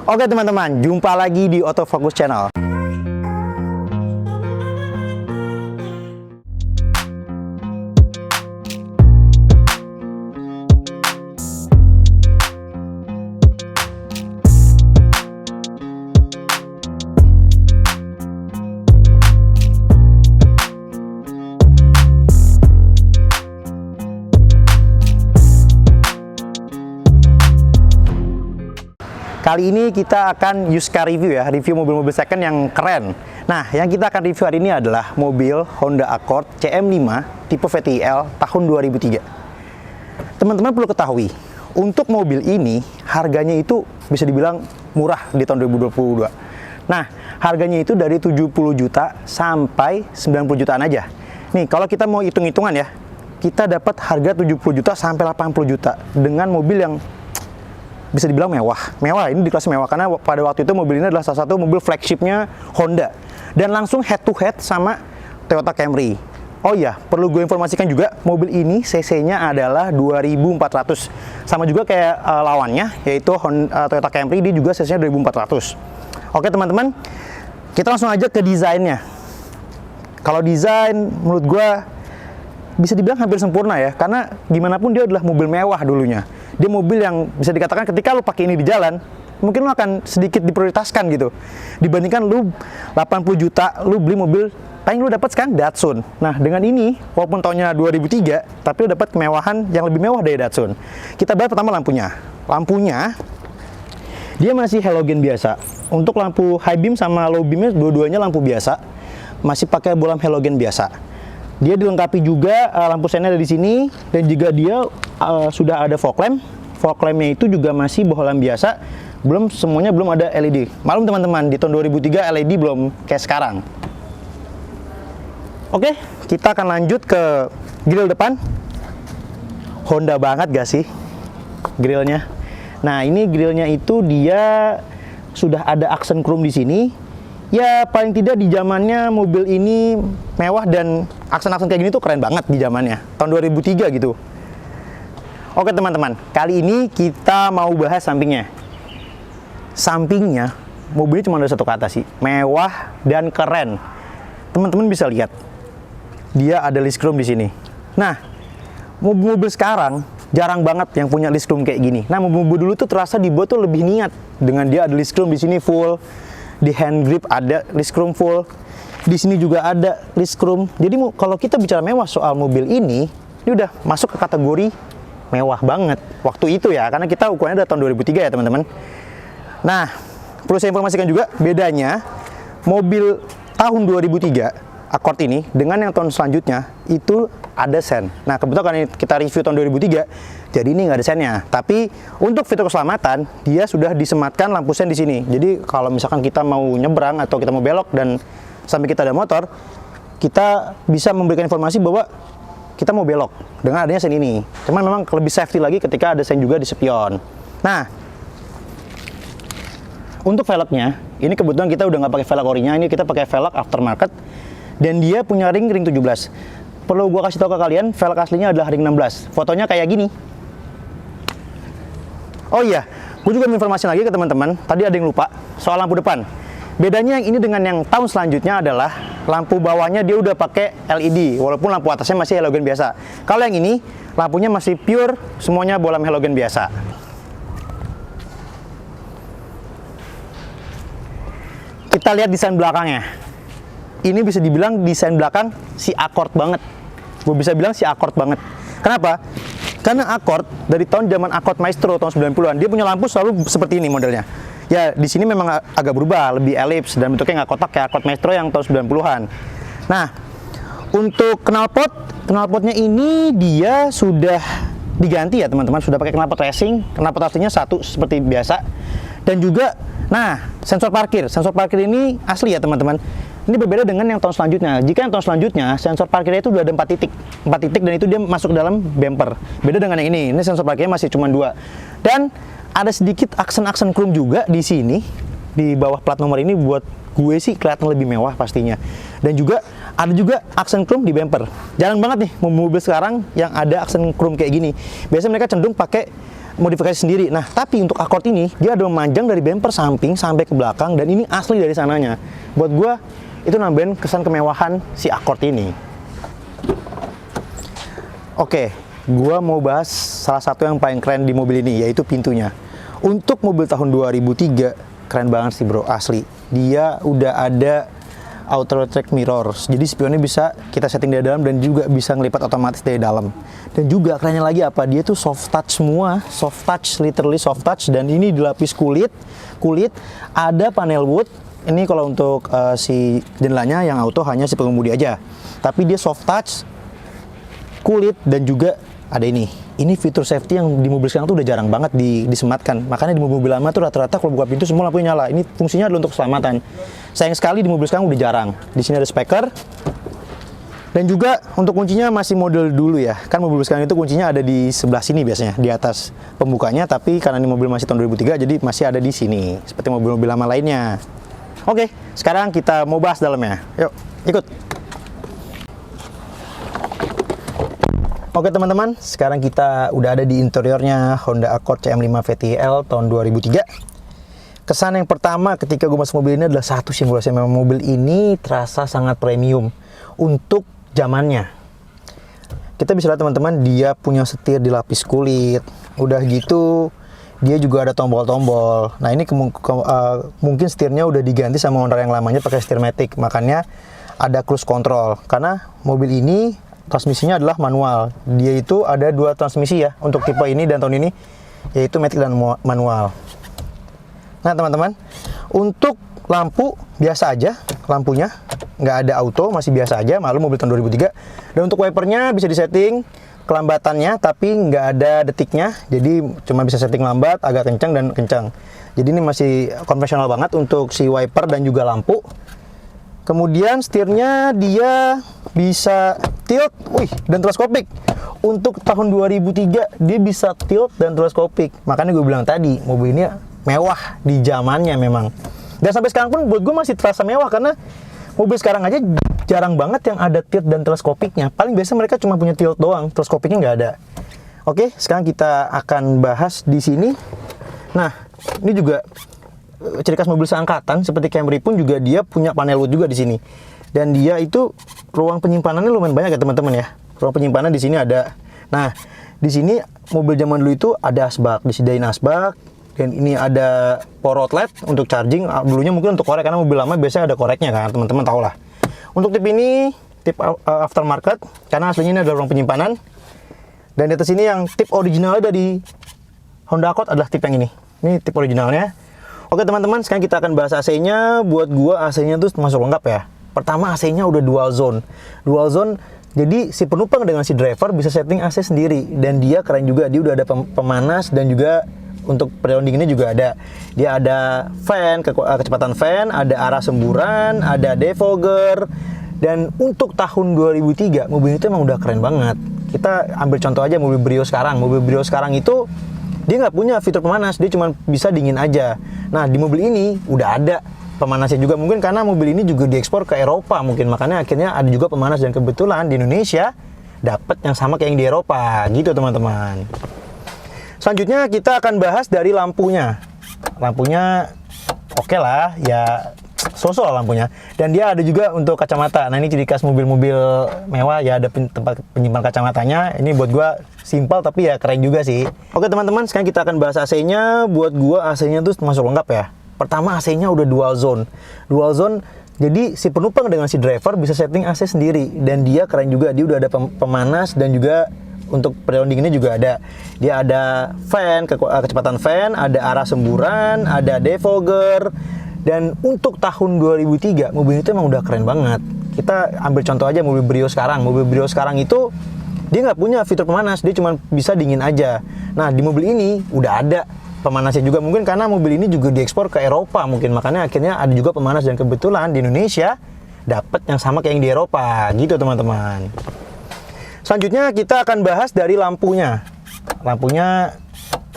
Oke teman-teman, jumpa lagi di Autofocus Channel. Kali ini kita akan use car review ya, review mobil-mobil second yang keren. Nah, yang kita akan review hari ini adalah mobil Honda Accord CM5 tipe VTIL tahun 2003. Teman-teman perlu ketahui, untuk mobil ini harganya itu bisa dibilang murah di tahun 2022. Nah, harganya itu dari 70 juta sampai 90 jutaan aja. Nih, kalau kita mau hitung-hitungan ya, kita dapat harga 70 juta sampai 80 juta dengan mobil yang bisa dibilang mewah. Mewah, ini di kelas mewah karena pada waktu itu mobil ini adalah salah satu mobil flagshipnya Honda dan langsung head to head sama Toyota Camry. Oh iya, perlu gue informasikan juga, mobil ini cc-nya adalah 2400. Sama juga kayak lawannya, yaitu Toyota Camry, dia juga cc-nya 2400. Oke teman-teman, kita langsung aja ke desainnya. Kalau desain menurut gue bisa dibilang hampir sempurna ya, karena gimana pun dia adalah mobil mewah dulunya. Dia mobil yang bisa dikatakan ketika lu pakai ini di jalan, mungkin lu akan sedikit diprioritaskan gitu. Dibandingkan lu 80 juta, lu beli mobil, paling lu dapat sekarang Datsun. Nah, dengan ini, walaupun tahunnya 2003, tapi lu dapat kemewahan yang lebih mewah dari Datsun. Kita bahas pertama lampunya. Lampunya, dia masih halogen biasa. Untuk lampu high beam sama low beamnya, dua-duanya lampu biasa. Masih pakai bolam halogen biasa. Dia dilengkapi juga lampu sennya ada di sini, dan juga dia sudah ada fog lamp. Fog lampnya itu juga masih bohlam biasa, semuanya belum ada LED. Malum teman-teman, di tahun 2003 LED belum kayak sekarang. Oke, kita akan lanjut ke grill depan. Honda banget gak sih grillnya? Nah, ini grillnya itu dia sudah ada aksen chrome di sini. Ya paling tidak di zamannya mobil ini mewah dan aksen-aksen kayak gini tuh keren banget di zamannya, tahun 2003 gitu. Oke teman-teman, kali ini kita mau bahas sampingnya. Sampingnya, mobilnya cuma ada satu kata sih, mewah dan keren. Teman-teman bisa lihat, dia ada list chrome di sini. Nah, mobil-mobil sekarang jarang banget yang punya list chrome kayak gini. Nah, mobil-mobil dulu tuh terasa dibuat tuh lebih niat dengan dia ada list chrome di sini full. Di hand grip ada list chrome full, di sini juga ada list chrome. Jadi kalau kita bicara mewah soal mobil ini udah masuk ke kategori mewah banget waktu itu ya, karena kita ukurannya udah tahun 2003 ya teman-teman. Nah, perlu saya informasikan juga bedanya mobil tahun 2003 Accord ini dengan yang tahun selanjutnya itu ada sen. Nah, kebetulan karena kita review tahun 2003, jadi ini nggak ada sennya. Tapi untuk fitur keselamatan, dia sudah disematkan lampu sen di sini. Jadi kalau misalkan kita mau nyebrang atau kita mau belok dan sampai kita ada motor, kita bisa memberikan informasi bahwa kita mau belok dengan adanya sen ini. Cuman memang lebih safety lagi ketika ada sen juga di spion. Nah, untuk velgnya, ini kebetulan kita udah nggak pakai velg orinya, ini kita pakai velg aftermarket. Dan dia punya ring 17. Perlu gua kasih tahu ke kalian, velg aslinya adalah ring 16. Fotonya kayak gini. Oh iya, gue juga informasi lagi ke teman-teman. Tadi ada yang lupa soal lampu depan. Bedanya yang ini dengan yang tahun selanjutnya adalah lampu bawahnya dia udah pakai LED, walaupun lampu atasnya masih halogen biasa. Kalau yang ini lampunya masih pure, semuanya bohlam halogen biasa. Kita lihat desain belakangnya. Ini bisa dibilang desain belakang si Accord banget. Gue bisa bilang si Accord banget. Kenapa? Karena Accord dari zaman Accord Maestro tahun 90-an, dia punya lampu selalu seperti ini modelnya. Ya, di sini memang agak berubah, lebih elips dan bentuknya nggak kotak kayak Accord Maestro yang tahun 90-an. Nah, untuk knalpotnya ini dia sudah diganti ya teman-teman, sudah pakai knalpot racing. Knalpot aslinya satu seperti biasa. Dan juga, nah, sensor parkir ini asli ya teman-teman. Ini berbeda dengan yang tahun selanjutnya. Jika yang tahun selanjutnya, sensor parkirnya itu udah ada 4 titik. 4 titik dan itu dia masuk ke dalam bumper. Beda dengan yang ini. Ini sensor parkirnya masih cuma 2. Dan ada sedikit aksen-aksen chrome juga di sini. Di bawah plat nomor ini buat gue sih kelihatan lebih mewah pastinya. Dan juga Ada juga aksen chrome di bumper. Jarang banget nih mobil sekarang yang ada aksen chrome kayak gini. Biasanya mereka cenderung pakai modifikasi sendiri. Nah, tapi untuk Accord ini dia ada memanjang dari bumper samping sampai ke belakang, dan ini asli dari sananya. Buat gua itu nambahin kesan kemewahan si Accord ini. Oke, gua mau bahas salah satu yang paling keren di mobil ini, yaitu pintunya. Untuk mobil tahun 2003 keren banget sih bro, asli. Dia udah ada auto retract mirrors, jadi spionnya bisa kita setting dari dalam dan juga bisa ngelipat otomatis dari dalam. Dan juga kerennya lagi apa, dia tuh soft touch semua, soft touch, literally soft touch, dan ini dilapis kulit, ada panel wood. Ini kalau untuk si jendelanya yang auto hanya si pengemudi aja, tapi dia soft touch, kulit, dan juga ada ini fitur safety yang di mobil sekarang tuh udah jarang banget disematkan. Makanya di mobil lama tuh rata-rata kalau buka pintu semua lampunya nyala. Ini fungsinya adalah untuk keselamatan. Sayang sekali di mobil sekarang udah jarang. Di sini ada speaker. Dan juga untuk kuncinya masih model dulu ya. Kan mobil sekarang itu kuncinya ada di sebelah sini biasanya, di atas pembukanya, tapi karena ini mobil masih tahun 2003 jadi masih ada di sini seperti mobil-mobil lama lainnya. Oke, sekarang kita mau bahas dalamnya. Yuk, ikut. Oke teman-teman, sekarang kita udah ada di interiornya Honda Accord CM5 VTL tahun 2003. Kesan yang pertama ketika gue masuk mobil ini adalah satu sih, memang mobil ini terasa sangat premium untuk zamannya. Kita bisa lihat teman-teman, dia punya setir dilapis kulit. Udah gitu, dia juga ada tombol-tombol. Nah ini mungkin setirnya udah diganti sama owner yang lamanya pakai setir matic, makanya ada cruise control. Karena mobil ini transmisinya adalah manual. Dia itu ada dua transmisi ya untuk tipe ini dan tahun ini, yaitu matic dan manual. Nah teman-teman, untuk lampu biasa aja, lampunya nggak ada auto, masih biasa aja, malu mobil tahun 2003. Dan untuk wipernya bisa disetting kelambatannya, tapi nggak ada detiknya, jadi cuma bisa setting lambat, agak kencang dan kencang. Jadi ini masih konvensional banget untuk si wiper dan juga lampu. Kemudian setirnya dia bisa tilt, dan teleskopik. Untuk tahun 2003 dia bisa tilt dan teleskopik. Makanya gue bilang tadi, mobil ini mewah di zamannya memang. Dan sampai sekarang pun buat gue masih terasa mewah, karena mobil sekarang aja jarang banget yang ada tilt dan teleskopiknya. Paling biasa mereka cuma punya tilt doang, teleskopiknya nggak ada. Oke, sekarang kita akan bahas di sini. Nah, ini juga ciri khas mobil seangkatan seperti Camry pun juga dia punya panel wood juga di sini. Dan dia itu ruang penyimpanannya lumayan banyak ya teman-teman ya. Ruang penyimpanan di sini ada. Nah, di sini mobil zaman dulu itu ada asbak, disediain asbak, dan ini ada power outlet untuk charging. Dulunya mungkin untuk korek, karena mobil lama biasanya ada koreknya kan, teman-teman tau lah. Untuk tip ini tip aftermarket, karena aslinya ini adalah ruang penyimpanan. Dan di atas ini yang tip originalnya dari Honda Accord adalah tip yang ini. Ini tip originalnya. Oke teman-teman, sekarang kita akan bahas AC-nya. Buat gua AC-nya tuh masuk lengkap ya. Pertama, AC-nya udah dual zone. Dual zone, jadi si penumpang dengan si driver bisa setting AC sendiri. Dan dia keren juga, dia udah ada pemanas dan juga untuk periode dinginnya juga ada. Dia ada fan, kecepatan fan, ada arah semburan, ada defogger. Dan untuk tahun 2003, mobil itu emang udah keren banget. Kita ambil contoh aja mobil Brio sekarang. Mobil Brio sekarang itu dia nggak punya fitur pemanas, dia cuma bisa dingin aja. Nah, di mobil ini udah ada pemanasnya juga, mungkin karena mobil ini juga diekspor ke Eropa mungkin, makanya akhirnya ada juga pemanas, dan kebetulan di Indonesia dapat yang sama kayak yang di Eropa gitu teman-teman. Selanjutnya kita akan bahas dari lampunya. Lampunya oke lah ya, so-so lampunya. Dan dia ada juga untuk kacamata. Nah ini ciri khas mobil-mobil mewah ya, ada tempat penyimpan kacamatanya. Ini buat gua simpel tapi ya keren juga sih. Oke teman-teman, sekarang kita akan bahas AC-nya. Buat gua AC-nya tuh masuk lengkap ya. Pertama, AC-nya udah dual zone. Dual zone, jadi si penumpang dengan si driver bisa setting AC sendiri. Dan dia keren juga, dia udah ada pemanas dan juga untuk periode dinginnya juga ada. Dia ada fan, kecepatan fan, ada arah semburan, ada defogger. Dan untuk tahun 2003, mobil itu emang udah keren banget. Kita ambil contoh aja mobil Brio sekarang. Mobil Brio sekarang itu dia nggak punya fitur pemanas, dia cuma bisa dingin aja. Nah, di mobil ini udah ada pemanasnya juga, mungkin karena mobil ini juga diekspor ke Eropa mungkin, makanya akhirnya ada juga pemanas, dan kebetulan di Indonesia dapat yang sama kayak yang di Eropa gitu teman-teman. Selanjutnya kita akan bahas dari lampunya. Lampunya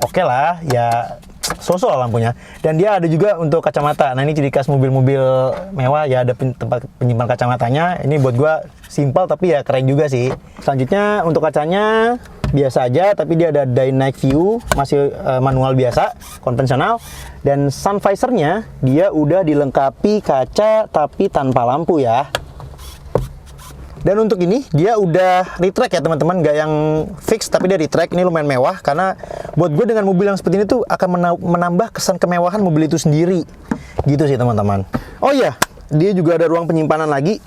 oke lah ya, sosok lampunya. Dan dia ada juga untuk kacamata. Nah ini ciri khas mobil-mobil mewah ya, ada tempat penyimpan kacamatanya. Ini buat gua simpel tapi ya keren juga sih. Selanjutnya untuk kacanya biasa aja, tapi dia ada dynamic view, masih manual biasa, konvensional. Dan sun visornya dia udah dilengkapi kaca tapi tanpa lampu ya. Dan untuk ini dia udah retract ya teman-teman, nggak yang fix tapi dia retract. Ini lumayan mewah karena buat gue dengan mobil yang seperti ini tuh akan menambah kesan kemewahan mobil itu sendiri. Gitu sih teman-teman. Oh iya, dia juga ada ruang penyimpanan lagi.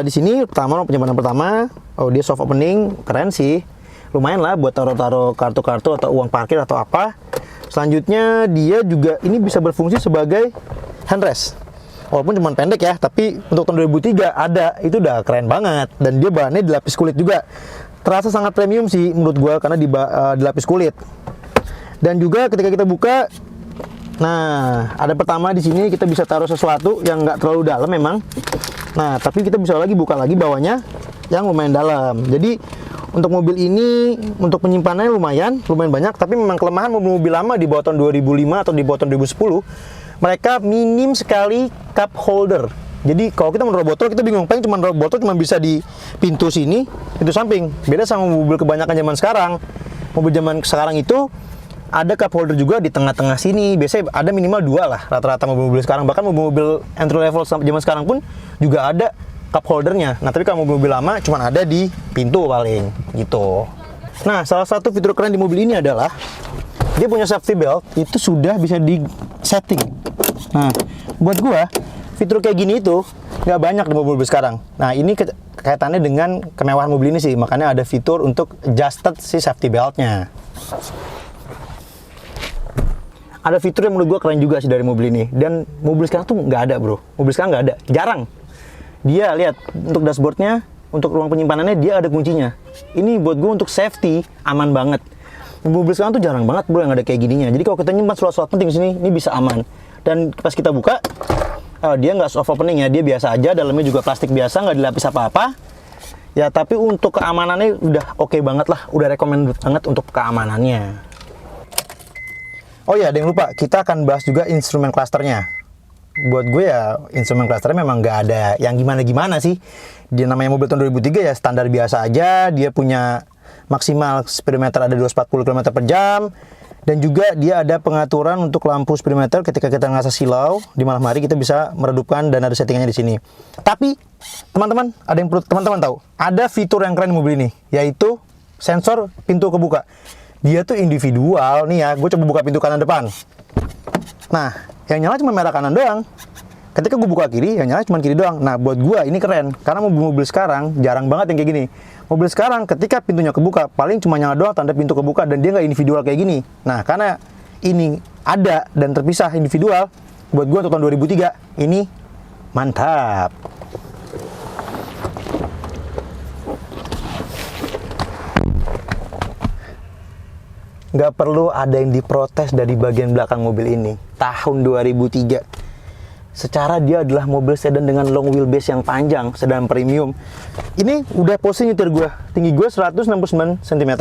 Di sini ruang penyimpanan pertama. Oh dia soft opening, keren sih. Lumayan lah buat taruh-taruh kartu-kartu atau uang parkir atau apa. Selanjutnya dia juga ini bisa berfungsi sebagai handrest. Walaupun cuma pendek ya, tapi untuk tahun 2003 ada, itu udah keren banget. Dan dia bahannya dilapis kulit juga. Terasa sangat premium sih menurut gua karena dilapis kulit. Dan juga ketika kita buka, nah ada pertama di sini kita bisa taruh sesuatu yang nggak terlalu dalam memang. Nah tapi kita bisa lagi buka lagi bawahnya yang lumayan dalam. Jadi untuk mobil ini untuk penyimpanannya lumayan banyak. Tapi memang kelemahan mobil-mobil lama di bawah tahun 2005 atau di bawah tahun 2010. Mereka minim sekali cup holder. Jadi kalau kita menaruh botol kita bingung, pengen cuma naruh botol cuma bisa di pintu sini, pintu samping. Beda sama mobil kebanyakan zaman sekarang. Mobil zaman sekarang itu ada cup holder juga di tengah-tengah sini. Biasanya ada minimal 2 lah rata-rata mobil-mobil sekarang. Bahkan mobil-mobil entry level zaman sekarang pun juga ada cup holdernya. Nah tapi kalau mobil-mobil lama cuma ada di pintu paling gitu. Nah salah satu fitur keren di mobil ini adalah dia punya safety belt itu sudah bisa di setting. Nah, buat gua fitur kayak gini itu nggak banyak di mobil-mobil sekarang. Nah, ini kaitannya dengan kemewahan mobil ini sih, makanya ada fitur untuk adjusted si safety beltnya. Ada fitur yang menurut gua keren juga sih dari mobil ini. Dan mobil sekarang tuh nggak ada bro. Mobil sekarang nggak ada, jarang. Dia lihat untuk dashboardnya, untuk ruang penyimpanannya dia ada kuncinya. Ini buat gua untuk safety aman banget. Mobil sekarang tuh jarang banget bro yang ada kayak gininya. Jadi kalau kita nyimpan slot-slot penting sini, ini bisa aman. Dan pas kita buka, dia nggak soft opening ya, dia biasa aja. Dalamnya juga plastik biasa, nggak dilapis apa-apa. Ya tapi untuk keamanannya udah oke banget lah, udah recommended banget untuk keamanannya. Oh ya, ada yang lupa, kita akan bahas juga instrumen clusternya. Buat gue ya, instrumen clusternya memang nggak ada yang gimana-gimana sih. Dia namanya mobil tahun 2003 ya standar biasa aja. Dia punya maksimal speedometer ada 240 km per jam. Dan juga dia ada pengaturan untuk lampu speedometer ketika kita ngerasa silau di malam hari kita bisa meredupkan dan ada settingannya di sini. Tapi teman-teman, ada yang perlu teman-teman tahu. Ada fitur yang keren di mobil ini, yaitu sensor pintu kebuka. Dia tuh individual nih ya. Gue coba buka pintu kanan depan. Nah, yang nyala cuma merah kanan doang. Ketika gue buka kiri, yang nyala cuma kiri doang. Nah, buat gue ini keren karena mobil-mobil sekarang jarang banget yang kayak gini. Mobil sekarang ketika pintunya kebuka paling cuma nyala doang tanda pintu kebuka dan dia nggak individual kayak gini. Nah karena ini ada dan terpisah individual, buat gue untuk tahun 2003 ini mantap. Nggak perlu ada yang diprotes dari bagian belakang mobil ini. Tahun 2003. Secara dia adalah mobil sedan dengan long wheelbase yang panjang, sedan premium. Ini udah posisi nyetir gue. Tinggi gue 169 cm.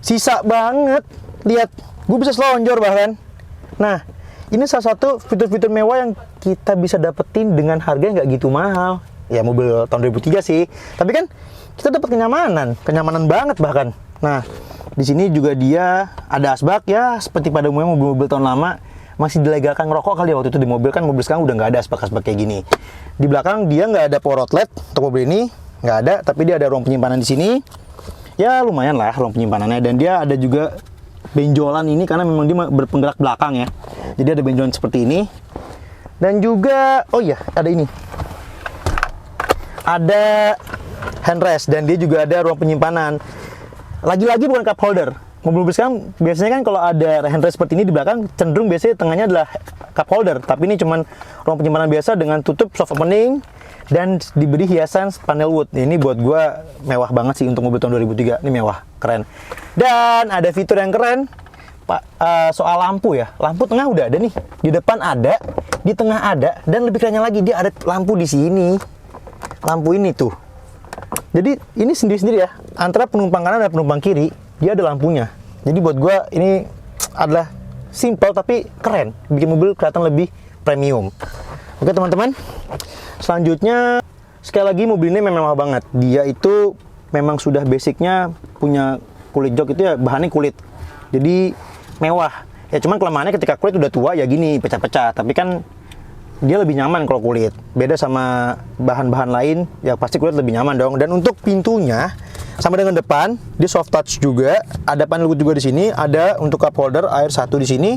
Sisa banget. Lihat, gue bisa selonjor bahkan. Nah, ini salah satu fitur-fitur mewah yang kita bisa dapetin dengan harga yang nggak gitu mahal. Ya mobil tahun 2003 sih. Tapi kan kita dapat kenyamanan banget bahkan. Nah, di sini juga dia ada asbak ya, seperti pada umumnya mobil-mobil tahun lama. Masih dilegalkan ngerokok kali ya waktu itu di mobil, kan mobil sekarang udah nggak ada asbak-asbak kayak gini. Di belakang dia nggak ada power outlet untuk mobil ini, nggak ada, tapi dia ada ruang penyimpanan di sini. Ya lumayan lah ruang penyimpanannya, dan dia ada juga benjolan ini karena memang dia berpenggerak belakang ya. Jadi ada benjolan seperti ini. Dan juga, oh iya ada ini. Ada handrest dan dia juga ada ruang penyimpanan. Lagi-lagi bukan cup holder. Mobil-mobil sekarang biasanya kan kalau ada handrest seperti ini di belakang cenderung biasanya tengahnya adalah cup holder, tapi ini cuman ruang penyimpanan biasa dengan tutup soft opening dan diberi hiasan panel wood. Ini buat gua mewah banget sih untuk mobil tahun 2003. Ini mewah, keren. Dan ada fitur yang keren Pak, soal lampu ya. Lampu tengah udah ada nih, di depan ada, di tengah ada, dan lebih kerennya lagi dia ada lampu di sini. Lampu ini tuh. Jadi ini sendiri-sendiri ya, antara penumpang kanan dan penumpang kiri dia ada lampunya. Jadi buat gue ini adalah simple tapi keren, bikin mobil kelihatan lebih premium. Oke teman-teman, selanjutnya sekali lagi mobil ini memang mewah banget. Dia itu memang sudah basicnya punya kulit jok itu ya, bahannya kulit, jadi mewah. Ya cuman kelemahannya ketika kulit udah tua ya gini, pecah-pecah. Tapi kan dia lebih nyaman kalau kulit. Beda sama bahan-bahan lain, ya pasti kulit lebih nyaman dong. Dan untuk pintunya sama dengan depan, dia soft touch juga. Ada panel juga di sini, ada untuk cup holder air 1 di sini,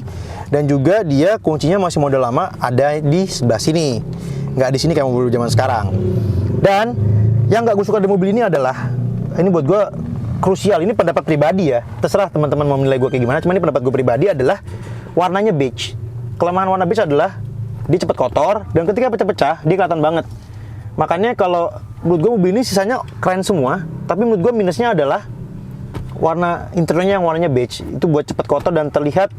dan juga dia kuncinya masih model lama, ada di sebelah sini. Nggak di sini kayak mobil zaman sekarang. Dan yang nggak gue suka dari mobil ini adalah, ini buat gue krusial, ini pendapat pribadi ya. Terserah teman-teman mau menilai gue kayak gimana. Cuman ini pendapat gue pribadi adalah warnanya beige. Kelemahan warna beige adalah dia cepat kotor, dan ketika pecah-pecah dia kelihatan banget. Makanya kalau menurut gue mobil ini sisanya keren semua, tapi menurut gue minusnya adalah warna interiornya yang warnanya beige. Itu buat cepat kotor dan terlihat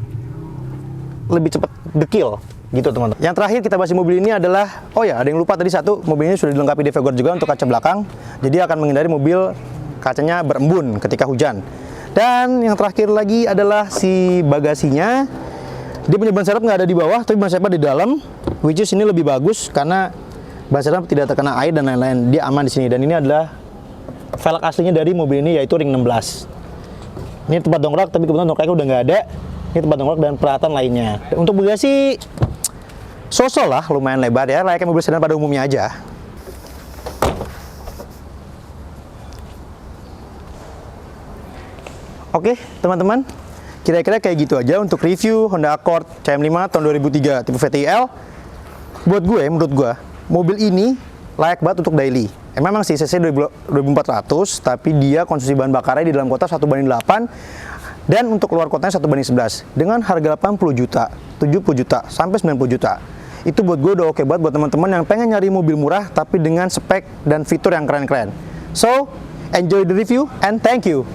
lebih cepat dekil gitu teman-teman. Yang terakhir kita bahas mobil ini adalah, oh ya ada yang lupa tadi satu, mobil ini sudah dilengkapi defogger juga untuk kaca belakang. Jadi akan menghindari mobil kacanya berembun ketika hujan. Dan yang terakhir lagi adalah si bagasinya. Dia punya ban serep nggak ada di bawah, tapi ban serep di dalam, which is ini lebih bagus karena ban serep tidak terkena air dan lain-lain. Dia aman di sini. Dan ini adalah velg aslinya dari mobil ini, yaitu ring 16. Ini tempat dongkrak, tapi kebetulan dongkraknya udah nggak ada. Ini tempat dongkrak dan peralatan lainnya. Dan untuk bagasi sosok lah, lumayan lebar ya, layaknya mobil sedan pada umumnya aja. Oke teman-teman, kira-kira kayak gitu aja untuk review Honda Accord CM5 tahun 2003 tipe VTIL. Menurut gue, mobil ini layak banget untuk daily. Memang sih cc 2400, tapi dia konsumsi bahan bakarnya di dalam kota 1:8, dan untuk keluar kotanya 1:11. Dengan harga 80 juta, 70 juta, sampai 90 juta. Itu buat gue udah oke banget buat teman-teman yang pengen nyari mobil murah, tapi dengan spek dan fitur yang keren-keren. So, enjoy the review and thank you.